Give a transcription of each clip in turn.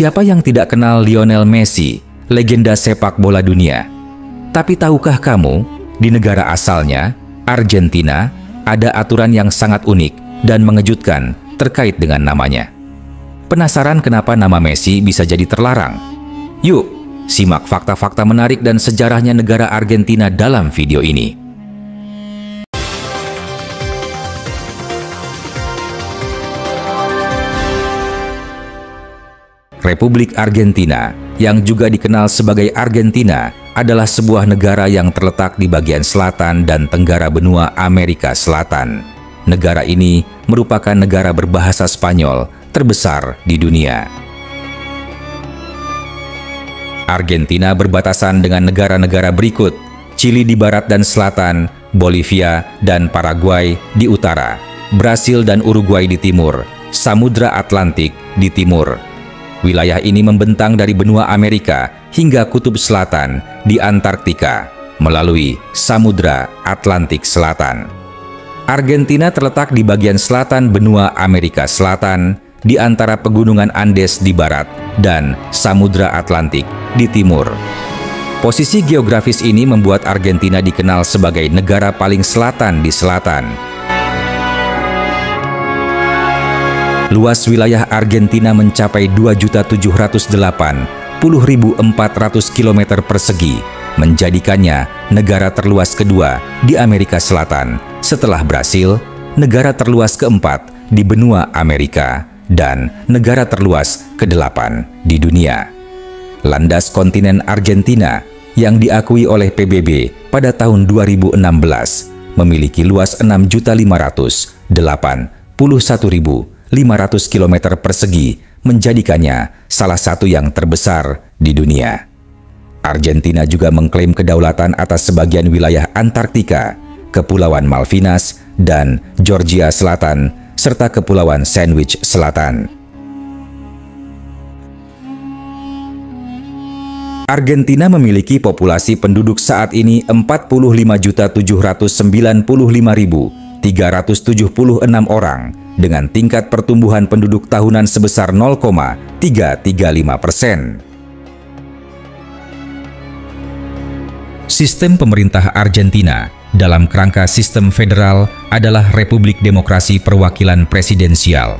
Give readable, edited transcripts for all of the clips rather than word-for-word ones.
Siapa yang tidak kenal Lionel Messi, legenda sepak bola dunia? Tapi tahukah kamu, di negara asalnya, Argentina, ada aturan yang sangat unik dan mengejutkan terkait dengan namanya. Penasaran kenapa nama Messi bisa jadi terlarang? Yuk, simak fakta-fakta menarik dan sejarahnya negara Argentina dalam video ini. Republik Argentina, yang juga dikenal sebagai Argentina, adalah sebuah negara yang terletak di bagian selatan dan tenggara benua Amerika Selatan. Negara ini merupakan negara berbahasa Spanyol terbesar di dunia. Argentina berbatasan dengan negara-negara berikut: Chili di barat dan selatan, Bolivia dan Paraguay di utara, Brasil dan Uruguay di timur, Samudra Atlantik di timur. Wilayah ini membentang dari benua Amerika hingga kutub selatan di Antartika melalui Samudra Atlantik Selatan. Argentina terletak di bagian selatan benua Amerika Selatan di antara pegunungan Andes di barat dan Samudra Atlantik di timur. Posisi geografis ini membuat Argentina dikenal sebagai negara paling selatan di selatan. Luas wilayah Argentina mencapai 2.780.400 km persegi, menjadikannya negara terluas kedua di Amerika Selatan setelah Brasil, negara terluas keempat di benua Amerika, dan negara terluas ke-8 di dunia. Landas kontinen Argentina yang diakui oleh PBB pada tahun 2016 memiliki luas 6.581.500 km persegi, menjadikannya salah satu yang terbesar di dunia. Argentina juga mengklaim kedaulatan atas sebagian wilayah Antartika, Kepulauan Malvinas, dan Georgia Selatan, serta Kepulauan Sandwich Selatan. Argentina memiliki populasi penduduk saat ini 45.795.376 orang, dengan tingkat pertumbuhan penduduk tahunan sebesar 0,335%. Sistem pemerintah Argentina dalam kerangka sistem federal adalah Republik Demokrasi Perwakilan Presidensial.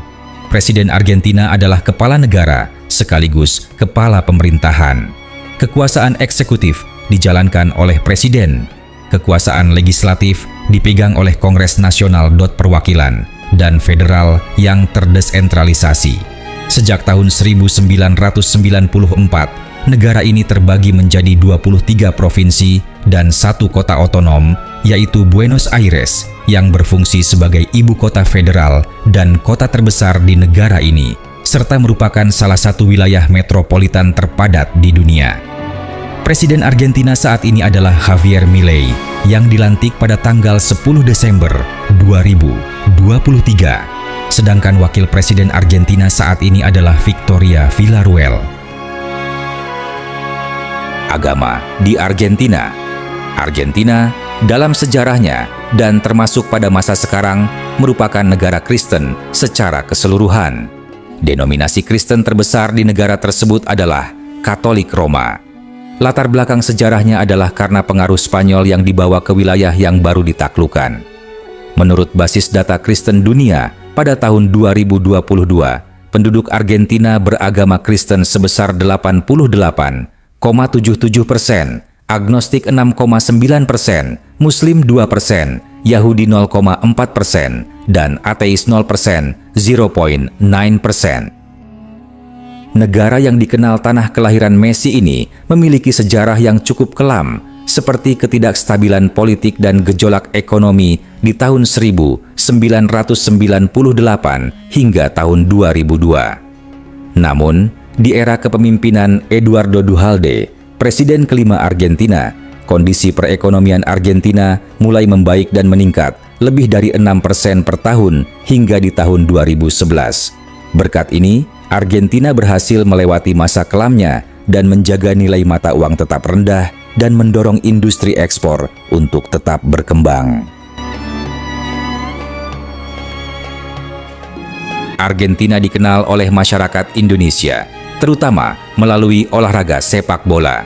Presiden Argentina adalah kepala negara sekaligus kepala pemerintahan. Kekuasaan eksekutif dijalankan oleh presiden. Kekuasaan legislatif dipegang oleh Kongres Nasional Perwakilan dan federal yang terdesentralisasi. Sejak tahun 1994, negara ini terbagi menjadi 23 provinsi dan 1 kota otonom, yaitu Buenos Aires, yang berfungsi sebagai ibu kota federal dan kota terbesar di negara ini, serta merupakan salah satu wilayah metropolitan terpadat di dunia. Presiden Argentina saat ini adalah Javier Milei, yang dilantik pada tanggal 10 Desember 2023. Sedangkan wakil presiden Argentina saat ini adalah Victoria Villarruel. Agama di Argentina. Argentina dalam sejarahnya dan termasuk pada masa sekarang merupakan negara Kristen secara keseluruhan. Denominasi Kristen terbesar di negara tersebut adalah Katolik Roma. Latar belakang sejarahnya adalah karena pengaruh Spanyol yang dibawa ke wilayah yang baru ditaklukkan. Menurut basis data Kristen dunia, pada tahun 2022, penduduk Argentina beragama Kristen sebesar 88,77%, agnostik 6,9%, Muslim 2%, Yahudi 0,4%, dan ateis 0%, 0,9%. Negara yang dikenal tanah kelahiran Messi ini memiliki sejarah yang cukup kelam, seperti ketidakstabilan politik dan gejolak ekonomi di tahun 1998 hingga tahun 2002. Namun, di era kepemimpinan Eduardo Duhalde, presiden kelima Argentina, kondisi perekonomian Argentina mulai membaik dan meningkat lebih dari 6% per tahun hingga di tahun 2011. Berkat ini, Argentina berhasil melewati masa kelamnya dan menjaga nilai mata uang tetap rendah dan mendorong industri ekspor untuk tetap berkembang. Argentina dikenal oleh masyarakat Indonesia terutama melalui olahraga sepak bola.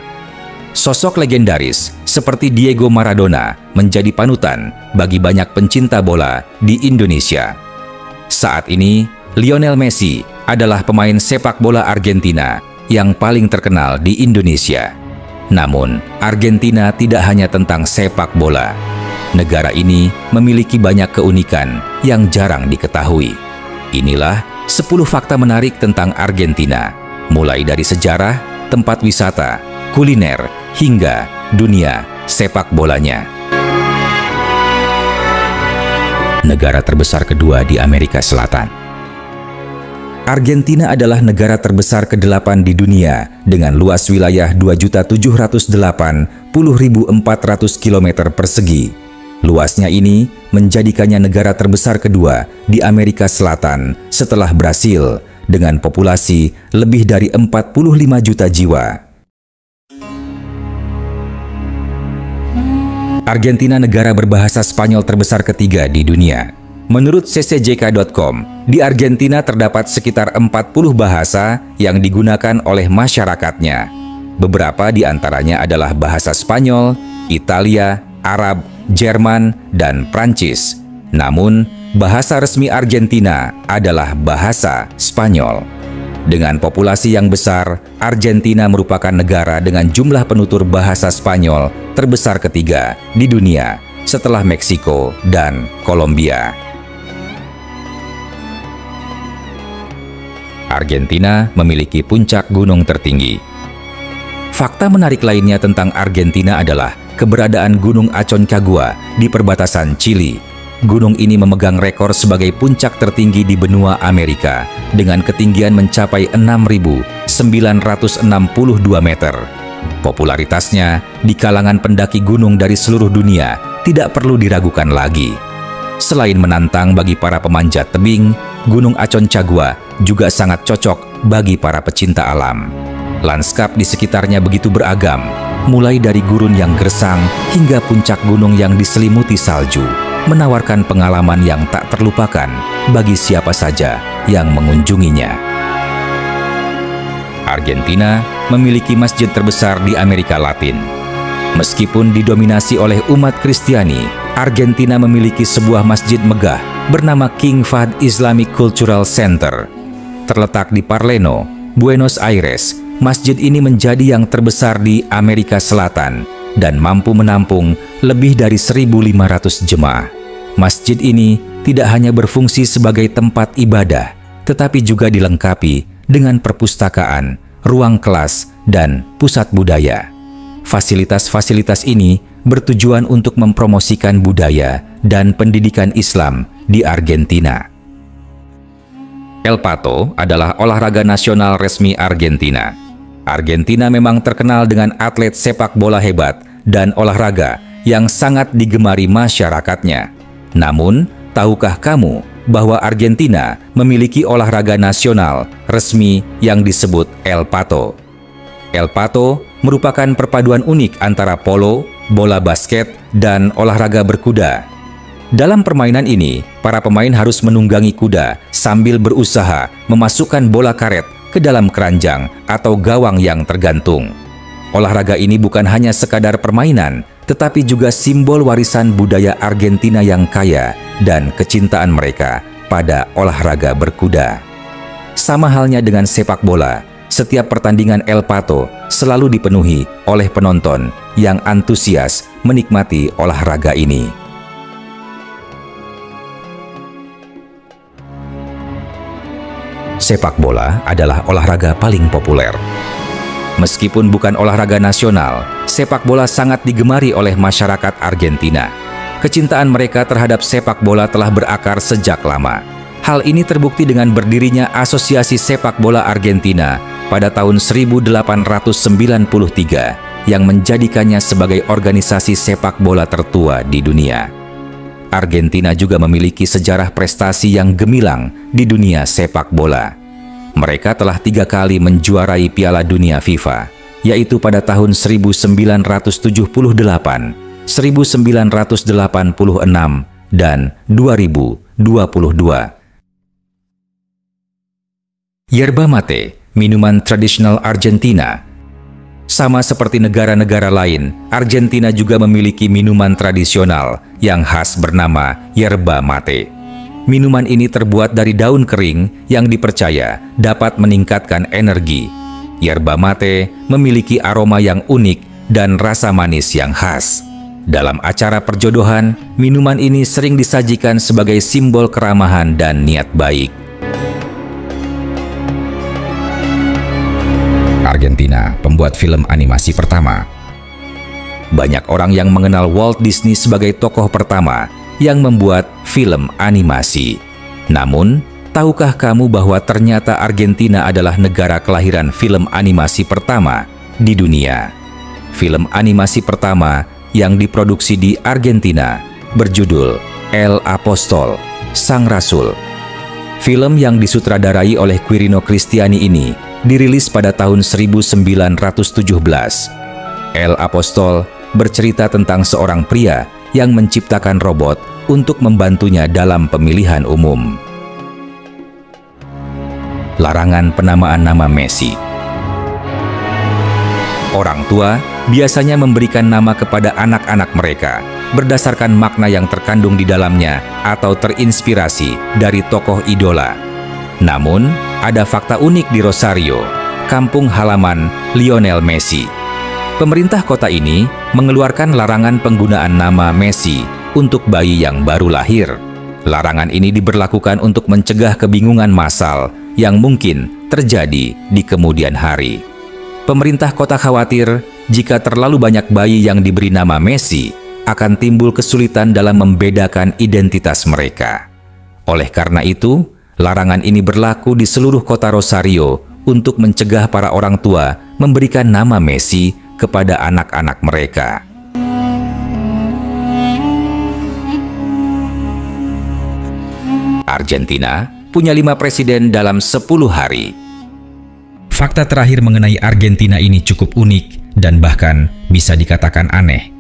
Sosok legendaris seperti Diego Maradona menjadi panutan bagi banyak pencinta bola di Indonesia. Saat ini, Lionel Messi adalah pemain sepak bola Argentina yang paling terkenal di Indonesia. Namun, Argentina tidak hanya tentang sepak bola. Negara ini memiliki banyak keunikan yang jarang diketahui. Inilah 10 fakta menarik tentang Argentina, mulai dari sejarah, tempat wisata, kuliner, hingga dunia sepak bolanya. Negara terbesar kedua di Amerika Selatan. Argentina adalah negara terbesar ke-8 di dunia dengan luas wilayah 2.780.400 km persegi. Luasnya ini menjadikannya negara terbesar kedua di Amerika Selatan setelah Brasil dengan populasi lebih dari 45 juta jiwa. Argentina negara berbahasa Spanyol terbesar ketiga di dunia. Menurut ccjk.com, di Argentina terdapat sekitar 40 bahasa yang digunakan oleh masyarakatnya. Beberapa di antaranya adalah bahasa Spanyol, Italia, Arab, Jerman, dan Prancis. Namun, bahasa resmi Argentina adalah bahasa Spanyol. Dengan populasi yang besar, Argentina merupakan negara dengan jumlah penutur bahasa Spanyol terbesar ketiga di dunia setelah Meksiko dan Kolombia. Argentina memiliki puncak gunung tertinggi. Fakta menarik lainnya tentang Argentina adalah keberadaan Gunung Aconcagua di perbatasan Chili. Gunung ini memegang rekor sebagai puncak tertinggi di benua Amerika dengan ketinggian mencapai 6.962 meter. Popularitasnya di kalangan pendaki gunung dari seluruh dunia tidak perlu diragukan lagi. Selain menantang bagi para pemanjat tebing, Gunung Aconcagua juga sangat cocok bagi para pecinta alam. Lanskap di sekitarnya begitu beragam, mulai dari gurun yang gersang hingga puncak gunung yang diselimuti salju, menawarkan pengalaman yang tak terlupakan bagi siapa saja yang mengunjunginya. Argentina memiliki masjid terbesar di Amerika Latin. Meskipun didominasi oleh umat Kristiani, Argentina memiliki sebuah masjid megah bernama King Fahd Islamic Cultural Center. Terletak di Parleno, Buenos Aires, masjid ini menjadi yang terbesar di Amerika Selatan dan mampu menampung lebih dari 1.500 jemaah. Masjid ini tidak hanya berfungsi sebagai tempat ibadah, tetapi juga dilengkapi dengan perpustakaan, ruang kelas, dan pusat budaya. Fasilitas-fasilitas ini bertujuan untuk mempromosikan budaya dan pendidikan Islam di Argentina. El Pato adalah olahraga nasional resmi Argentina. Argentina memang terkenal dengan atlet sepak bola hebat dan olahraga yang sangat digemari masyarakatnya. Namun, tahukah kamu bahwa Argentina memiliki olahraga nasional resmi yang disebut El Pato? El Pato merupakan perpaduan unik antara polo, bola basket, dan olahraga berkuda. Dalam permainan ini, para pemain harus menunggangi kuda sambil berusaha memasukkan bola karet ke dalam keranjang atau gawang yang tergantung. Olahraga ini bukan hanya sekadar permainan, tetapi juga simbol warisan budaya Argentina yang kaya dan kecintaan mereka pada olahraga berkuda. Sama halnya dengan sepak bola, setiap pertandingan El Pato selalu dipenuhi oleh penonton yang antusias menikmati olahraga ini. Sepak bola adalah olahraga paling populer. Meskipun bukan olahraga nasional, sepak bola sangat digemari oleh masyarakat Argentina. Kecintaan mereka terhadap sepak bola telah berakar sejak lama. Hal ini terbukti dengan berdirinya Asosiasi Sepak Bola Argentina pada tahun 1893 yang menjadikannya sebagai organisasi sepak bola tertua di dunia. Argentina juga memiliki sejarah prestasi yang gemilang di dunia sepak bola. Mereka telah 3 kali menjuarai Piala Dunia FIFA, yaitu pada tahun 1978, 1986, dan 2022. Yerba mate minuman tradisional Argentina. Sama seperti negara-negara lain, Argentina juga memiliki minuman tradisional yang khas bernama yerba mate. Minuman ini terbuat dari daun kering yang dipercaya dapat meningkatkan energi. Yerba mate memiliki aroma yang unik dan rasa manis yang khas. Dalam acara perjodohan, minuman ini sering disajikan sebagai simbol keramahan dan niat baik. Argentina, pembuat film animasi pertama. Banyak orang yang mengenal Walt Disney sebagai tokoh pertama yang membuat film animasi. Namun, tahukah kamu bahwa ternyata Argentina adalah negara kelahiran film animasi pertama di dunia? Film animasi pertama yang diproduksi di Argentina berjudul El Apostol, Sang Rasul. Film yang disutradarai oleh Quirino Cristiani ini dirilis pada tahun 1917. El Apostol bercerita tentang seorang pria yang menciptakan robot untuk membantunya dalam pemilihan umum. Larangan penamaan nama Messi. Orang tua biasanya memberikan nama kepada anak-anak mereka berdasarkan makna yang terkandung di dalamnya atau terinspirasi dari tokoh idola. Namun, ada fakta unik di Rosario, kampung halaman Lionel Messi. Pemerintah kota ini mengeluarkan larangan penggunaan nama Messi untuk bayi yang baru lahir. Larangan ini diberlakukan untuk mencegah kebingungan massal yang mungkin terjadi di kemudian hari. Pemerintah kota khawatir jika terlalu banyak bayi yang diberi nama Messi, akan timbul kesulitan dalam membedakan identitas mereka. Oleh karena itu, larangan ini berlaku di seluruh kota Rosario untuk mencegah para orang tua memberikan nama Messi kepada anak-anak mereka. Argentina punya 5 presiden dalam 10 hari. Fakta terakhir mengenai Argentina ini cukup unik dan bahkan bisa dikatakan aneh.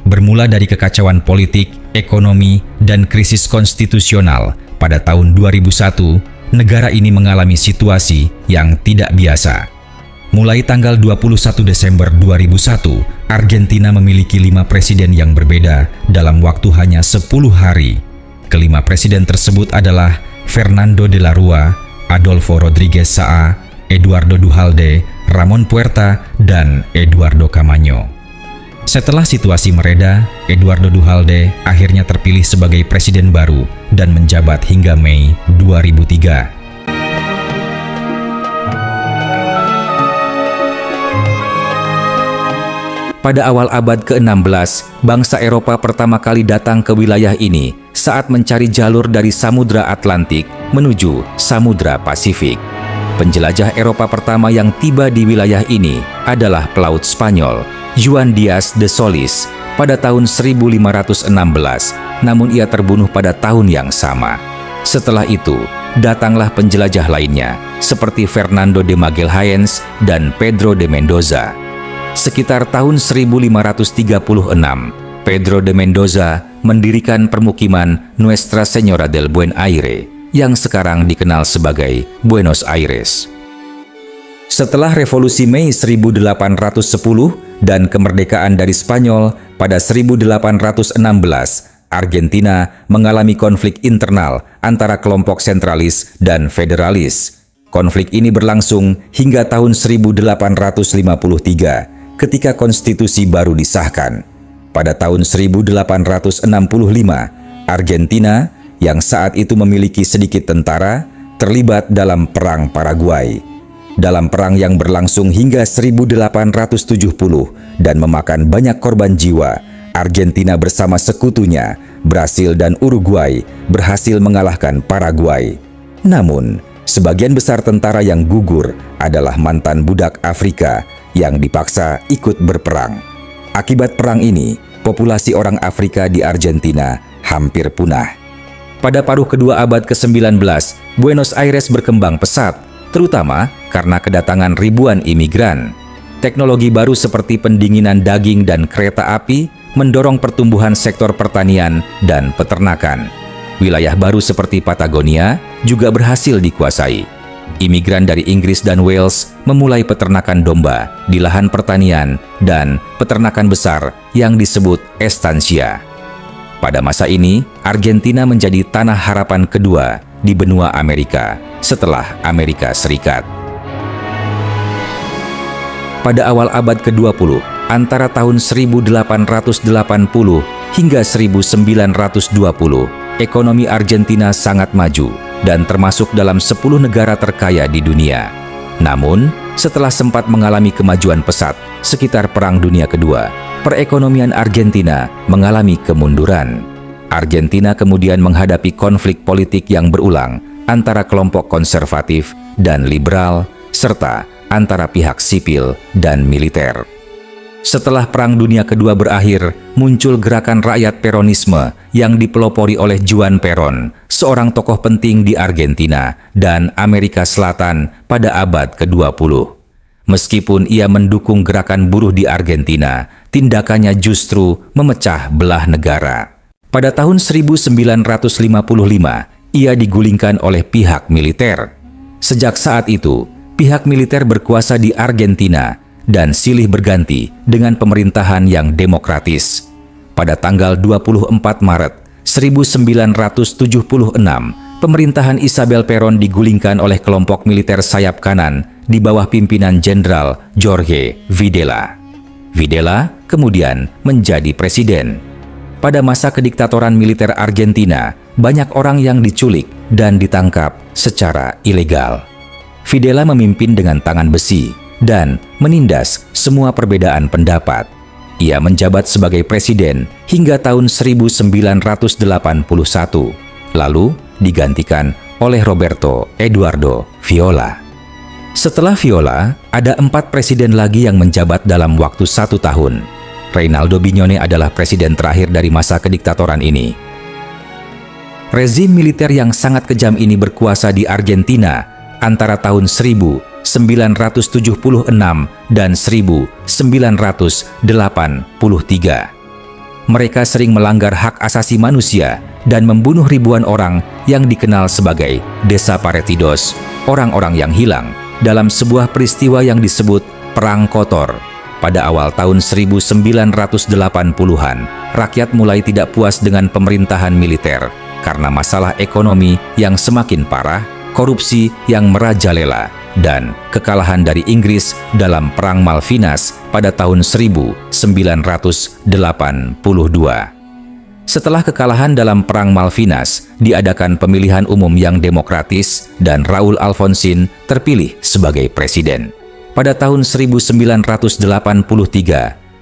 Bermula dari kekacauan politik, ekonomi, dan krisis konstitusional pada tahun 2001, negara ini mengalami situasi yang tidak biasa. Mulai tanggal 21 Desember 2001, Argentina memiliki 5 presiden yang berbeda dalam waktu hanya 10 hari. Kelima presiden tersebut adalah Fernando de la Rúa, Adolfo Rodríguez Saa, Eduardo Duhalde, Ramon Puerta, dan Eduardo Camaño. Setelah situasi mereda, Eduardo Duhalde akhirnya terpilih sebagai presiden baru dan menjabat hingga Mei 2003. Pada awal abad ke-16, bangsa Eropa pertama kali datang ke wilayah ini saat mencari jalur dari Samudra Atlantik menuju Samudra Pasifik. Penjelajah Eropa pertama yang tiba di wilayah ini adalah pelaut Spanyol, Juan Diaz de Solís, pada tahun 1516, namun ia terbunuh pada tahun yang sama. Setelah itu, datanglah penjelajah lainnya, seperti Fernando de Magalhães dan Pedro de Mendoza. Sekitar tahun 1536, Pedro de Mendoza mendirikan permukiman Nuestra Señora del Buen Aire, yang sekarang dikenal sebagai Buenos Aires. Setelah Revolusi Mei 1810 dan kemerdekaan dari Spanyol pada 1816, Argentina mengalami konflik internal antara kelompok sentralis dan federalis. Konflik ini berlangsung hingga tahun 1853 ketika konstitusi baru disahkan. Pada tahun 1865, Argentina yang saat itu memiliki sedikit tentara, terlibat dalam Perang Paraguay. Dalam perang yang berlangsung hingga 1870 dan memakan banyak korban jiwa, Argentina bersama sekutunya, Brasil dan Uruguay, berhasil mengalahkan Paraguay. Namun, sebagian besar tentara yang gugur adalah mantan budak Afrika yang dipaksa ikut berperang. Akibat perang ini, populasi orang Afrika di Argentina hampir punah. Pada paruh kedua abad ke-19, Buenos Aires berkembang pesat, terutama karena kedatangan ribuan imigran. Teknologi baru seperti pendinginan daging dan kereta api mendorong pertumbuhan sektor pertanian dan peternakan. Wilayah baru seperti Patagonia juga berhasil dikuasai. Imigran dari Inggris dan Wales memulai peternakan domba di lahan pertanian dan peternakan besar yang disebut estancia. Pada masa ini, Argentina menjadi tanah harapan kedua di benua Amerika setelah Amerika Serikat. Pada awal abad ke-20, antara tahun 1880 hingga 1920, ekonomi Argentina sangat maju dan termasuk dalam 10 negara terkaya di dunia. Namun, setelah sempat mengalami kemajuan pesat sekitar Perang Dunia Kedua, perekonomian Argentina mengalami kemunduran. Argentina kemudian menghadapi konflik politik yang berulang antara kelompok konservatif dan liberal, serta antara pihak sipil dan militer. Setelah Perang Dunia Kedua berakhir, muncul gerakan rakyat Peronisme yang dipelopori oleh Juan Perón, seorang tokoh penting di Argentina dan Amerika Selatan pada abad ke-20. Meskipun ia mendukung gerakan buruh di Argentina, tindakannya justru memecah belah negara. Pada tahun 1955, ia digulingkan oleh pihak militer. Sejak saat itu, pihak militer berkuasa di Argentina dan silih berganti dengan pemerintahan yang demokratis. Pada tanggal 24 Maret 1976, pemerintahan Isabel Perón digulingkan oleh kelompok militer sayap kanan di bawah pimpinan Jenderal Jorge Videla. Videla kemudian menjadi presiden. Pada masa kediktatoran militer Argentina, banyak orang yang diculik dan ditangkap secara ilegal. Videla memimpin dengan tangan besi dan menindas semua perbedaan pendapat. Ia menjabat sebagai presiden hingga tahun 1981, lalu digantikan oleh Roberto Eduardo Viola. Setelah Viola, ada 4 presiden lagi yang menjabat dalam waktu 1 tahun. Reinaldo Bignone adalah presiden terakhir dari masa kediktatoran ini. Rezim militer yang sangat kejam ini berkuasa di Argentina antara tahun 1976 dan 1983. Mereka sering melanggar hak asasi manusia dan membunuh ribuan orang yang dikenal sebagai desaparecidos, orang-orang yang hilang, dalam sebuah peristiwa yang disebut Perang Kotor. Pada awal tahun 1980-an, rakyat mulai tidak puas dengan pemerintahan militer karena masalah ekonomi yang semakin parah, korupsi yang merajalela, dan kekalahan dari Inggris dalam Perang Malvinas pada tahun 1982. Setelah kekalahan dalam Perang Malvinas, diadakan pemilihan umum yang demokratis dan Raúl Alfonsín terpilih sebagai presiden. Pada tahun 1983,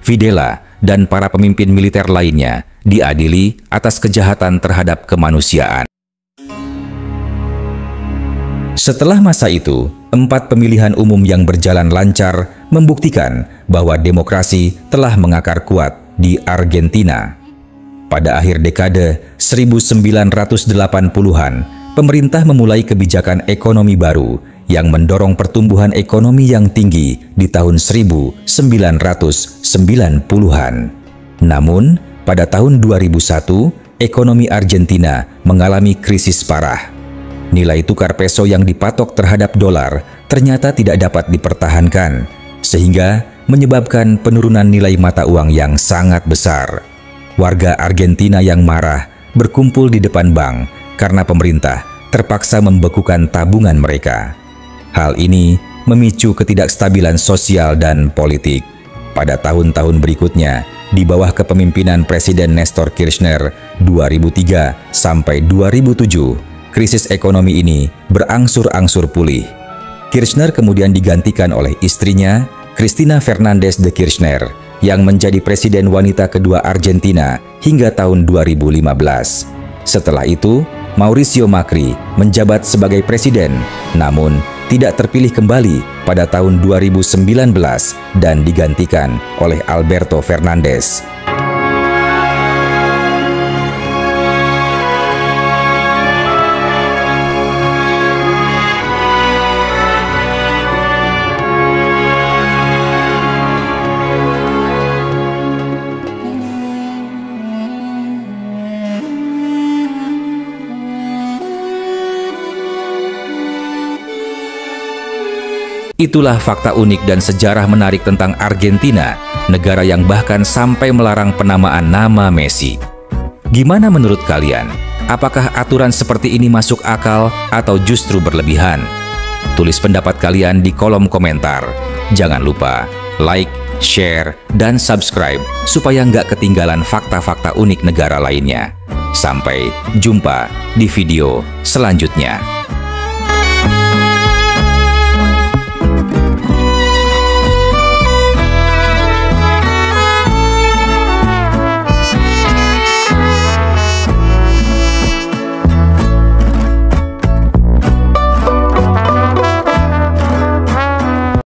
Videla dan para pemimpin militer lainnya diadili atas kejahatan terhadap kemanusiaan. Setelah masa itu, 4 pemilihan umum yang berjalan lancar membuktikan bahwa demokrasi telah mengakar kuat di Argentina. Pada akhir dekade 1980-an, pemerintah memulai kebijakan ekonomi baru yang mendorong pertumbuhan ekonomi yang tinggi di tahun 1990-an. Namun, pada tahun 2001, ekonomi Argentina mengalami krisis parah. Nilai tukar peso yang dipatok terhadap dolar ternyata tidak dapat dipertahankan, sehingga menyebabkan penurunan nilai mata uang yang sangat besar. Warga Argentina yang marah berkumpul di depan bank karena pemerintah terpaksa membekukan tabungan mereka. Hal ini memicu ketidakstabilan sosial dan politik. Pada tahun-tahun berikutnya, di bawah kepemimpinan Presiden Néstor Kirchner 2003 sampai 2007, krisis ekonomi ini berangsur-angsur pulih. Kirchner kemudian digantikan oleh istrinya, Cristina Fernández de Kirchner, yang menjadi presiden wanita kedua Argentina hingga tahun 2015. Setelah itu, Mauricio Macri menjabat sebagai presiden, namun tidak terpilih kembali pada tahun 2019 dan digantikan oleh Alberto Fernandez. Itulah fakta unik dan sejarah menarik tentang Argentina, negara yang bahkan sampai melarang penamaan nama Messi. Gimana menurut kalian? Apakah aturan seperti ini masuk akal atau justru berlebihan? Tulis pendapat kalian di kolom komentar. Jangan lupa like, share, dan subscribe supaya nggak ketinggalan fakta-fakta unik negara lainnya. Sampai jumpa di video selanjutnya.